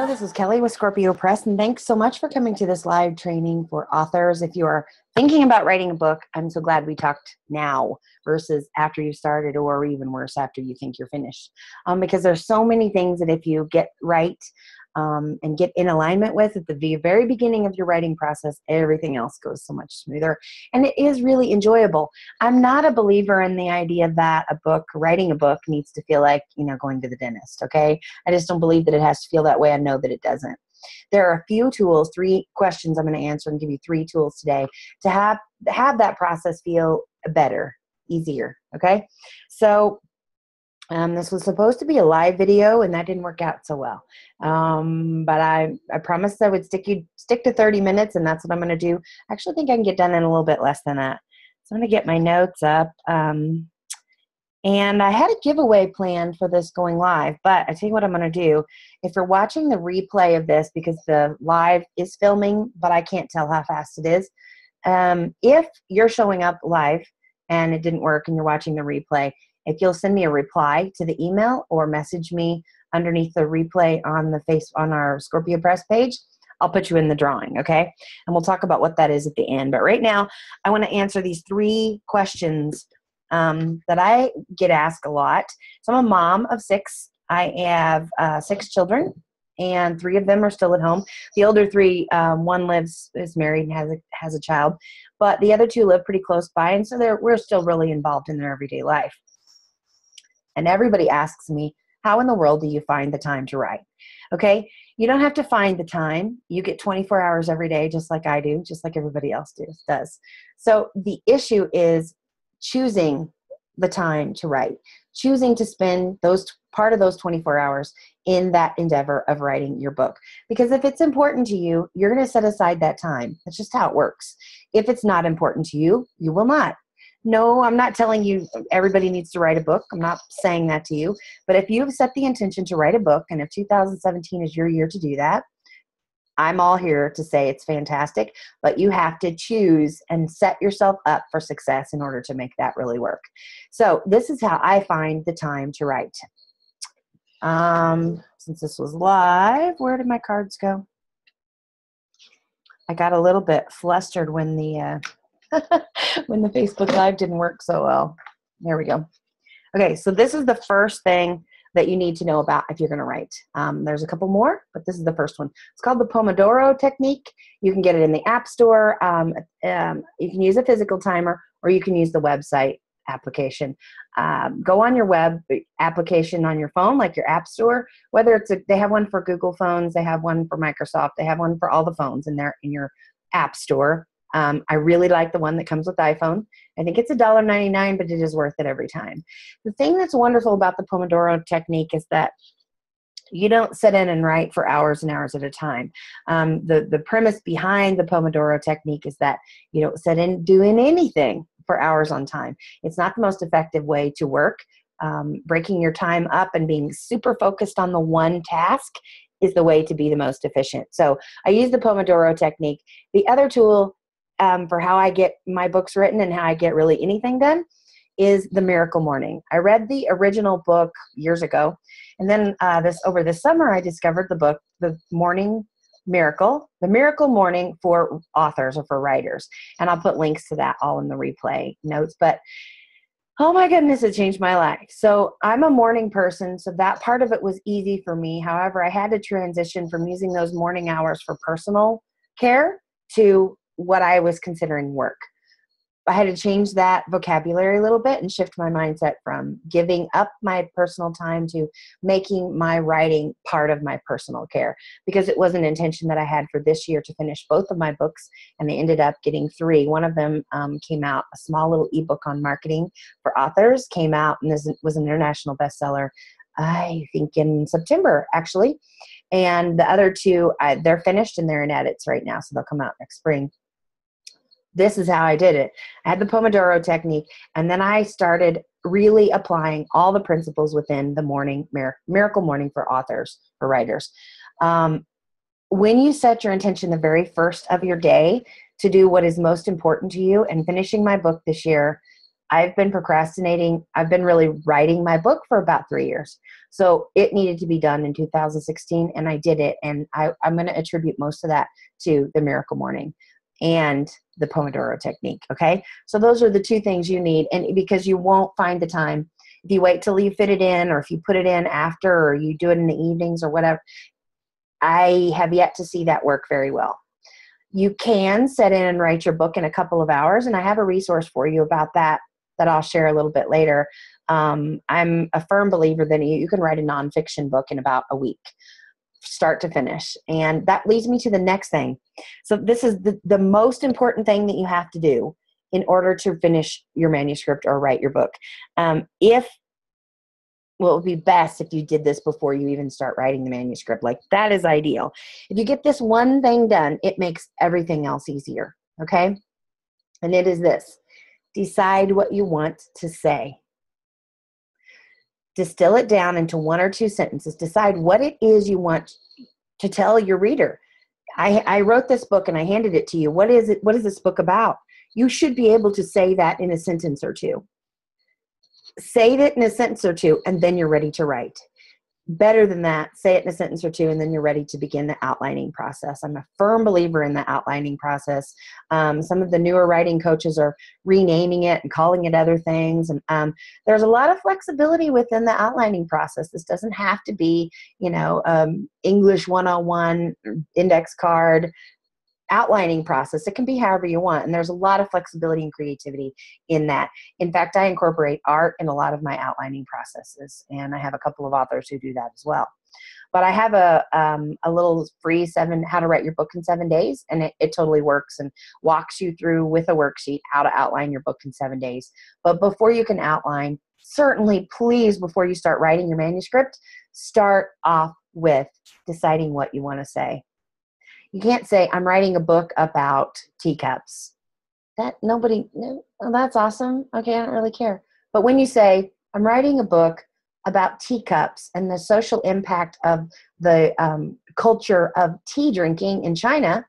This is Kelly with Scorpio Press, and thanks so much for coming to this live training for authors. If you are thinking about writing a book, I'm so glad we talked now versus after you started, or even worse, after you think you're finished. Because there's so many things that if you get right and get in alignment with at the very beginning of your writing process, everything else goes so much smoother. And it is really enjoyable. I'm not a believer in the idea that writing a book needs to feel like, going to the dentist, okay? I just don't believe that it has to feel that way. I know that it doesn't. There are a few tools, 3 questions I'm going to answer and give you 3 tools today to have that process feel better, easier, okay? So this was supposed to be a live video, and that didn't work out so well. But I promised I would stick to 30 minutes, and that's what I'm going to do. I actually think I can get done in a little bit less than that. So I'm going to get my notes up. And I had a giveaway planned for this going live, but I tell you what I'm going to do. If you're watching the replay of this, because the live is filming, but I can't tell how fast it is, if you're showing up live and it didn't work and you're watching the replay, if you'll send me a reply to the email or message me underneath the replay on our Scorpio Press page, I'll put you in the drawing, okay? And we'll talk about what that is at the end. But right now, I want to answer these 3 questions that I get asked a lot. So I'm a mom of 6. I have 6 children, and 3 of them are still at home. The older 3, one is married and has a child, but the other 2 live pretty close by, and so we're still really involved in their everyday life. And everybody asks me, how in the world do you find the time to write? Okay, you don't have to find the time. You get 24 hours every day, just like I do, just like everybody else does. So the issue is choosing the time to write, choosing to spend part of those 24 hours in that endeavor of writing your book. Because if it's important to you, you're going to set aside that time. That's just how it works. If it's not important to you, you will not. No, I'm not telling you everybody needs to write a book. I'm not saying that to you. But if you've set the intention to write a book, and if 2017 is your year to do that, I'm all here to say it's fantastic, but you have to choose and set yourself up for success in order to make that really work. So this is how I find the time to write. Since this was live, where did my cards go? I got a little bit flustered when the when the Facebook Live didn't work so well. There we go. Okay, so this is the first thing that you need to know about if you're going to write. There's a couple more, but this is the first one. It's called the Pomodoro Technique. You can get it in the App Store. You can use a physical timer, or you can use the website application. Go on your web application on your phone, like your App Store. Whether they have one for Google phones, they have one for Microsoft, they have one for all the phones in your App Store. I really like the one that comes with iPhone. I think it's $1.99, but it is worth it every time. The thing that's wonderful about the Pomodoro Technique is that you don't sit in and write for hours and hours at a time. The premise behind the Pomodoro Technique is that you don't sit in doing anything for hours on time. It's not the most effective way to work. Breaking your time up and being super focused on the one task is the way to be the most efficient. So I use the Pomodoro Technique. The other tool for how I get my books written and how I get really anything done is The Miracle Morning. I read the original book years ago, and then over this summer I discovered the book, The Miracle Morning for authors or for writers. And I'll put links to that all in the replay notes. But oh my goodness, it changed my life. So I'm a morning person, so that part of it was easy for me. However, I had to transition from using those morning hours for personal care to what I was considering work. I had to change that vocabulary a little bit and shift my mindset from giving up my personal time to making my writing part of my personal care, because it was an intention that I had for this year to finish both of my books, and I ended up getting 3. One of them came out, a small little ebook on marketing for authors, came out, and this was an international bestseller, I think in September, actually. And the other 2, they're finished and they're in edits right now, so they'll come out next spring. This is how I did it. I had the Pomodoro Technique, and then I started really applying all the principles within the Miracle Morning for authors, for writers. when you set your intention the very first of your day to do what is most important to you, and finishing my book this year, I've been procrastinating. I've been really writing my book for about 3 years. So it needed to be done in 2016, and I did it. And I'm going to attribute most of that to the Miracle Morning and the Pomodoro Technique, okay? So those are the two things you need, and because you won't find the time. If you wait till you fit it in, or if you put it in after, or you do it in the evenings or whatever, I have yet to see that work very well. You can set in and write your book in a couple of hours, and I have a resource for you about that I'll share a little bit later. I'm a firm believer that you can write a nonfiction book in about a week, start to finish. And that leads me to the next thing. So this is the most important thing that you have to do in order to finish your manuscript or write your book. It would be best if you did this before you even start writing the manuscript. Like, that is ideal. If you get this one thing done, it makes everything else easier, okay? And it is this: decide what you want to say. Distill it down into 1 or 2 sentences. Decide what it is you want to tell your reader. I wrote this book and I handed it to you. What is it? What is this book about? You should be able to say that in a sentence or two. Say it in a sentence or two, and then you're ready to write. Better than that, say it in a sentence or two, and then you're ready to begin the outlining process. I'm a firm believer in the outlining process. Some of the newer writing coaches are renaming it and calling it other things. And there's a lot of flexibility within the outlining process. This doesn't have to be, English 101 index card outlining process. It can be however you want. And there's a lot of flexibility and creativity in that. In fact, I incorporate art in a lot of my outlining processes, and I have a couple of authors who do that as well. But I have a little free how to write your book in 7 days, and it totally works and walks you through with a worksheet how to outline your book in 7 days. But before you can outline, certainly, please, before you start writing your manuscript, start off with deciding what you want to say. You can't say, I'm writing a book about teacups. That's awesome. Okay, I don't really care. But when you say, I'm writing a book about teacups and the social impact of the culture of tea drinking in China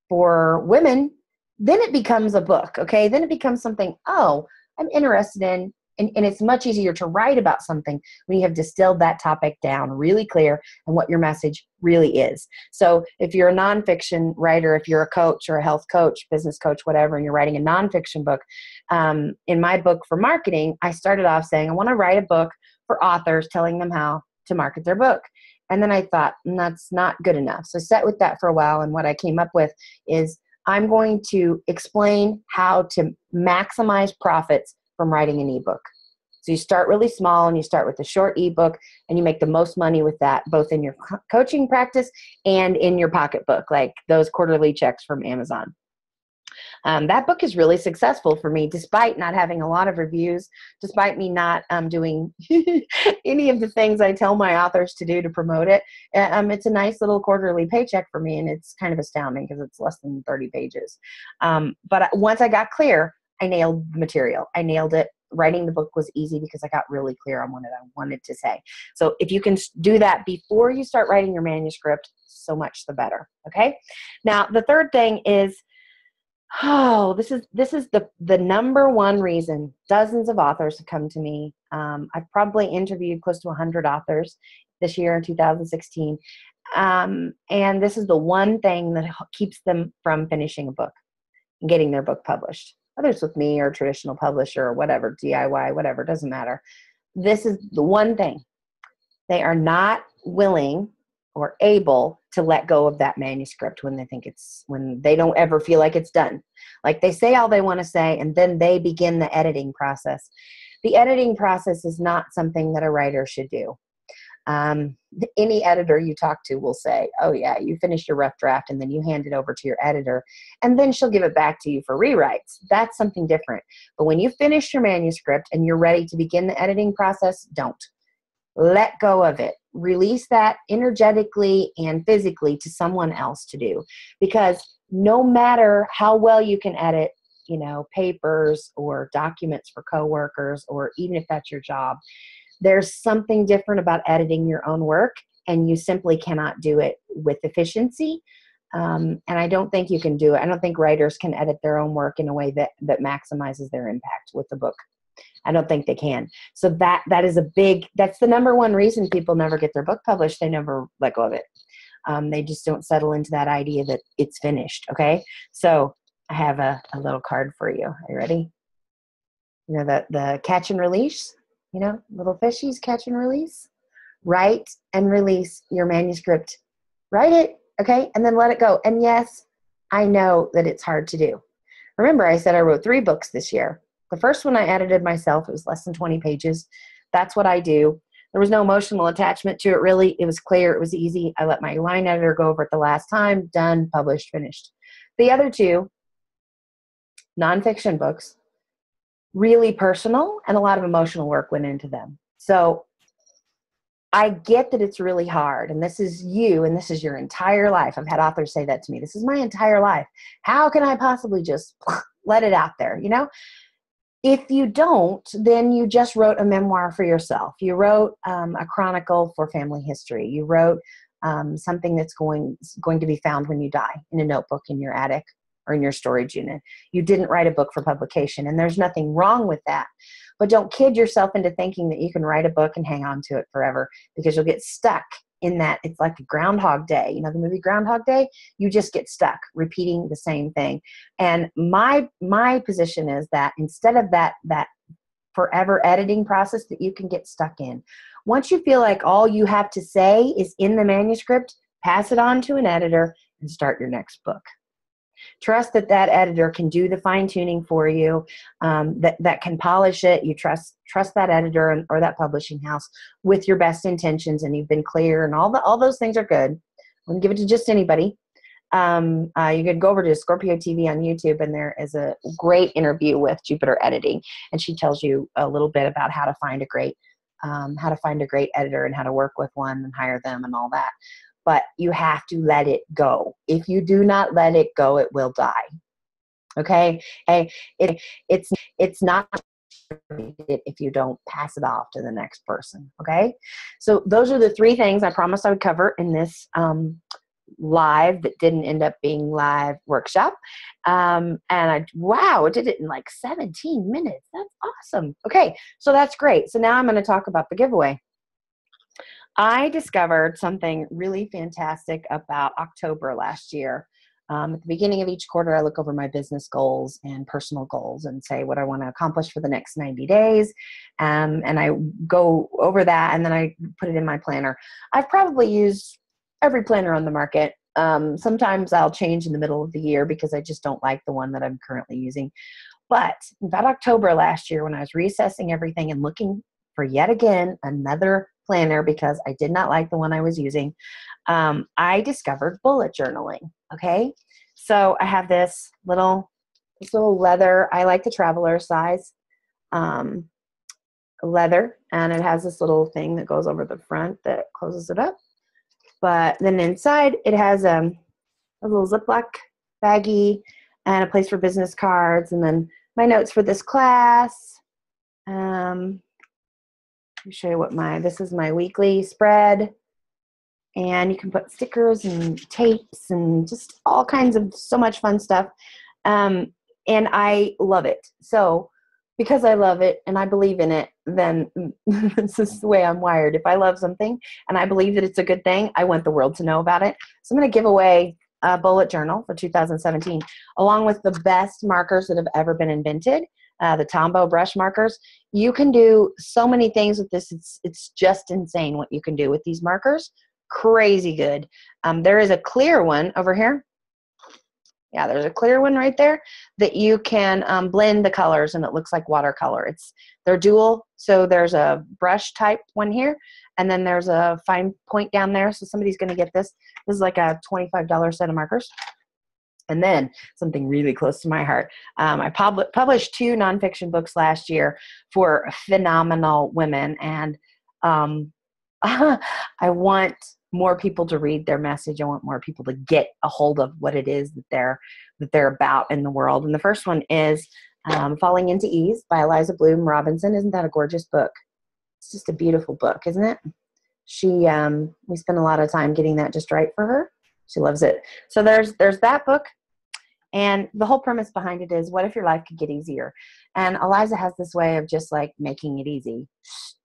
for women, then it becomes a book, okay? Then it becomes something, I'm interested in. And it's much easier to write about something when you have distilled that topic down really clear and what your message really is. So if you're a nonfiction writer, if you're a coach or a health coach, business coach, whatever, and you're writing a nonfiction book, in my book for marketing, I started off saying, I want to write a book for authors telling them how to market their book. And then I thought, that's not good enough. So I sat with that for a while, and what I came up with is I'm going to explain how to maximize profits from writing an ebook. So you start really small, and you start with a short ebook, and you make the most money with that, both in your coaching practice and in your pocketbook, like those quarterly checks from Amazon. That book is really successful for me, despite not having a lot of reviews, despite me not doing any of the things I tell my authors to do to promote it. It's a nice little quarterly paycheck for me, and it's kind of astounding because it's less than 30 pages. But once I got clear, I nailed the material. I nailed it. Writing the book was easy because I got really clear on what I wanted to say. So if you can do that before you start writing your manuscript, so much the better. Okay. Now, the third thing is, this is the number one reason dozens of authors have come to me. I've probably interviewed close to 100 authors this year in 2016. And this is the one thing that keeps them from finishing a book and getting their book published. Whether it's with me or a traditional publisher or whatever, DIY, whatever, doesn't matter. This is the one thing. They are not willing or able to let go of that manuscript when they don't ever feel like it's done. Like, they say all they want to say, and then they begin the editing process. The editing process is not something that a writer should do. Any editor you talk to will say, oh yeah, you finished your rough draft and then you hand it over to your editor, and then she'll give it back to you for rewrites. That's something different. But when you finish your manuscript and you're ready to begin the editing process, don't. Let go of it. Release that energetically and physically to someone else to do. Because no matter how well you can edit, papers or documents for coworkers, or even if that's your job, there's something different about editing your own work and you simply cannot do it with efficiency. And I don't think you can do it. I don't think writers can edit their own work in a way that maximizes their impact with the book. I don't think they can. So that is that's the number one reason people never get their book published. They never let go of it. They just don't settle into that idea that it's finished. Okay. So I have a little card for you. Are you ready? You know, the catch and release, you know, little fishies, catch and release. Write and release your manuscript. Write it. Okay. And then let it go. And yes, I know that it's hard to do. Remember, I said I wrote 3 books this year. The first one I edited myself. It was less than 20 pages. That's what I do. There was no emotional attachment to it, really. It was clear. It was easy. I let my line editor go over it the last time. Done, published, finished. The other 2 nonfiction books, really personal, and a lot of emotional work went into them. So I get that it's really hard, and this is you, and this is your entire life. I've had authors say that to me. This is my entire life. How can I possibly just let it out there, you know? If you don't, then you just wrote a memoir for yourself. You wrote a chronicle for family history. You wrote something that's going to be found when you die in a notebook in your attic or in your storage unit. You didn't write a book for publication, and there's nothing wrong with that. But don't kid yourself into thinking that you can write a book and hang on to it forever, because you'll get stuck in that. It's like a Groundhog Day. You know the movie Groundhog Day? You just get stuck repeating the same thing. And my position is that instead of that forever editing process that you can get stuck in, once you feel like all you have to say is in the manuscript, pass it on to an editor and start your next book. Trust that editor can do the fine-tuning for you, that can polish it. You trust that editor or that publishing house with your best intentions, and you've been clear, and all those things are good. I wouldn't give it to just anybody. You could go over to Scorpio TV on YouTube, and there is a great interview with Jupiter Editing, and she tells you a little bit about how to find a great editor and how to work with one and hire them and all that. But you have to let it go. If you do not let it go, it will die. Okay? It's not if you don't pass it off to the next person. Okay? So those are the 3 things I promised I would cover in this live that didn't end up being live workshop. And wow, it did it in like 17 minutes. That's awesome. Okay, so that's great. So now I'm going to talk about the giveaway. I discovered something really fantastic about October last year. At the beginning of each quarter, I look over my business goals and personal goals and say what I want to accomplish for the next 90 days. And I go over that, and then I put it in my planner. I've probably used every planner on the market. Sometimes I'll change in the middle of the year because I just don't like the one that I'm currently using. But about October last year, when I was reassessing everything and looking for yet again another planner because I did not like the one I was using, I discovered bullet journaling. Okay, so I have this little leather. I like the traveler size leather, and it has this little thing that goes over the front that closes it up. But then inside it has a little Ziploc baggie and a place for business cards, and then my notes for this class. Let me show you this is my weekly spread, and you can put stickers and tapes and just all kinds of so much fun stuff. And I love it. So because I love it and I believe in it, then this is the way I'm wired. If I love something and I believe that it's a good thing, I want the world to know about it. So I'm going to give away a bullet journal for 2017, along with the best markers that have ever been invented. The Tombow brush markers. You can do so many things with this. It's just insane what you can do with these markers. Crazy good. There is a clear one over here. Yeah, there's a clear one right there that you can blend the colors, and it looks like watercolor. They're dual, so there's a brush type one here, and then there's a fine point down there. So somebody's going to get this. This is like a $25 set of markers. And then something really close to my heart. I published 2 nonfiction books last year for phenomenal women, and I want more people to read their message. I want more people to get a hold of what it is that they're about in the world. And the first one is Falling into Ease by Eliza Bloom Robinson. Isn't that a gorgeous book? It's just a beautiful book, isn't it? we spend a lot of time getting that just right for her. She loves it. So there's that book. And the whole premise behind it is, what if your life could get easier? And Eliza has this way of just like making it easy.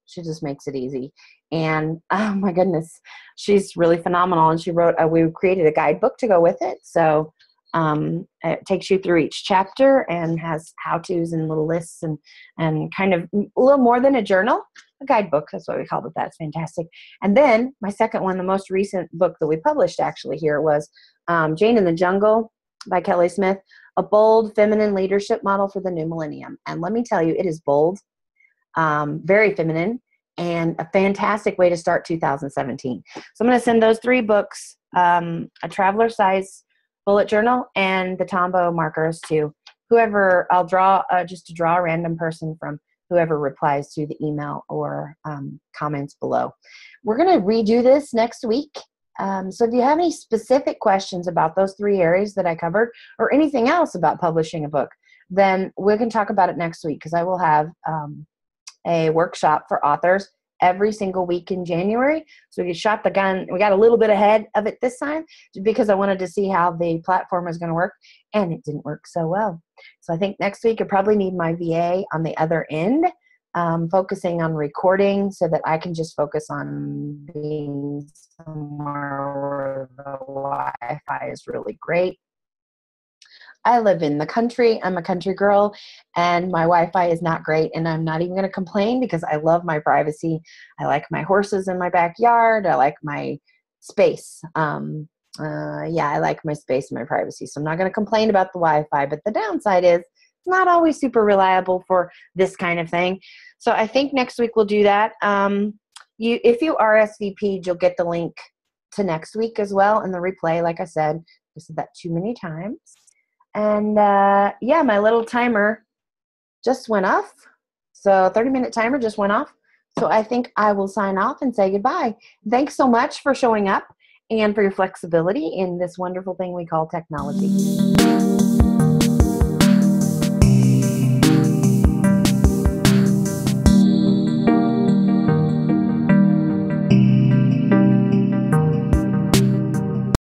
She just makes it easy. And oh my goodness, she's really phenomenal. And she wrote, we created a guidebook to go with it. So it takes you through each chapter and has how-tos and little lists and kind of a little more than a journal, a guidebook. That's what we called it. That's fantastic. And then my second one, the most recent book that we published actually here was Jane in the Jungle by Kelly Smith, a bold feminine leadership model for the new millennium. And let me tell you, it is bold, very feminine, and a fantastic way to start 2017. So I'm going to send those 3 books, a traveler size bullet journal and the Tombow markers to whoever. I'll draw just to draw a random person from whoever replies to the email or comments below. We're going to redo this next week. So if you have any specific questions about those 3 areas that I covered or anything else about publishing a book, then we can talk about it next week, because I will have a workshop for authors every single week in January. So we shot the gun. We got a little bit ahead of it this time because I wanted to see how the platform was going to work, and it didn't work so well. So I think next week I probably need my VA on the other end, focusing on recording so that I can just focus on being somewhere where the Wi-Fi is really great. I live in the country. I'm a country girl, and my Wi-Fi is not great, and I'm not even going to complain because I love my privacy. I like my horses in my backyard. I like my space. I like my space and my privacy, so I'm not going to complain about the Wi-Fi, but the downside is it's not always super reliable for this kind of thing. So I think next week we'll do that. If you RSVP'd, you'll get the link to next week as well, and the replay. Like I said that too many times. And my little timer just went off. So 30-minute timer just went off. So I think I will sign off and say goodbye. Thanks so much for showing up and for your flexibility in this wonderful thing we call technology.